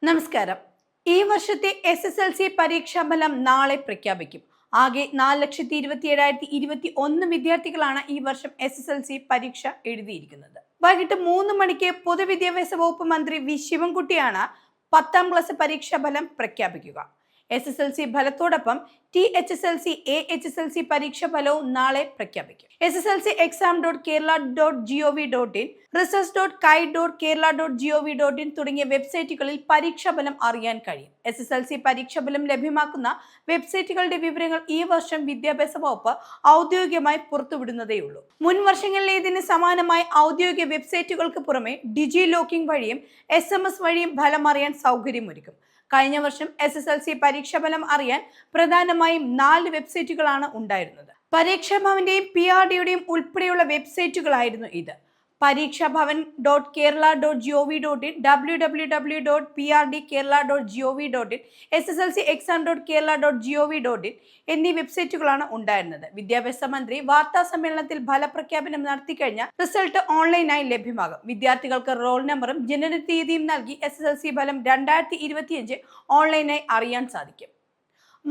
നമസ്കാരം. ഈ വർഷത്തെ SSLC പരീക്ഷാഫലം നാളെ പ്രഖ്യാപിക്കും. ആകെ 4,27,021 വിദ്യാർത്ഥികളാണ് ഈ വർഷം SSLC പരീക്ഷ എഴുതിയിരിക്കുന്നത്. വൈകിട്ട് 3 മണിക്ക് പൊതുവിദ്യാഭ്യാസ വകുപ്പ് മന്ത്രി വി ശിവൻകുട്ടിയാണ് 10ാം ക്ലാസ് പരീക്ഷാഫലം പ്രഖ്യാപിക്കുക. SSLC ഫലത്തോടൊപ്പം THSLC, AHSLC പരീക്ഷാ ഫലവും നാളെ പ്രഖ്യാപിക്കും. SSLCexam.kerala.gov.in, research.kai.kerala.gov.in തുടങ്ങിയ വെബ്സൈറ്റുകളിൽ പരീക്ഷാഫലം അറിയാൻ കഴിയും. SSLC പരീക്ഷാഫലം ലഭ്യമാക്കുന്ന വെബ്സൈറ്റുകളുടെ വിവരങ്ങൾ ഈ വർഷം വിദ്യാഭ്യാസ വകുപ്പ് ഔദ്യോഗികമായി പുറത്തുവിടുന്നതേയുള്ളൂ. മുൻ വർഷങ്ങളിലേതിന് സമാനമായി ഔദ്യോഗിക വെബ്സൈറ്റുകൾക്ക് പുറമെ ഡിജി ലോക്കിംഗ് വഴിയും SMS വഴിയും ഫലം അറിയാൻ സൗകര്യമൊരുക്കും. കഴിഞ്ഞ വർഷം SSLC പരീക്ഷാഫലം അറിയാൻ പ്രധാനമായും 4 വെബ്സൈറ്റുകളാണ് ഉണ്ടായിരുന്നത്. പരീക്ഷാഭവന്റെയും PRDയുടെയും ഉൾപ്പെടെയുള്ള വെബ്സൈറ്റുകളായിരുന്നു ഇത്. പരീക്ഷാഭവൻ.kerala.gov.in, www.prd.kerala.gov.in, SSLCexam.kerala.gov.in എന്നീ വെബ്സൈറ്റുകളാണ് ഉണ്ടായിരുന്നത്. വിദ്യാഭ്യാസ മന്ത്രി വാർത്താ സമ്മേളനത്തിൽ ഫലപ്രഖ്യാപനം നടത്തിക്കഴിഞ്ഞാൽ റിസൾട്ട് ഓൺലൈനായി ലഭ്യമാകും. വിദ്യാർത്ഥികൾക്ക് റോൾ നമ്പറും ജനനത്തീയതിയും നൽകി SSLC ഫലം 2025 ഓൺലൈനായി അറിയാൻ സാധിക്കും.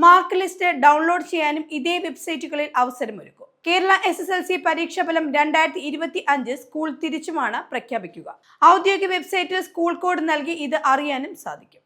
മാർക്ക് ലിസ്റ്റ് ഡൗൺലോഡ് ചെയ്യാനും ഇതേ വെബ്സൈറ്റുകളിൽ അവസരമൊരുക്കും. കേരള SSLC പരീക്ഷാഫലം 2025 സ്കൂൾ തിരിച്ചുമാണ് പ്രഖ്യാപിക്കുക. ഔദ്യോഗിക വെബ്സൈറ്റിൽ സ്കൂൾ കോഡ് നൽകി ഇത് അറിയാനും സാധിക്കും.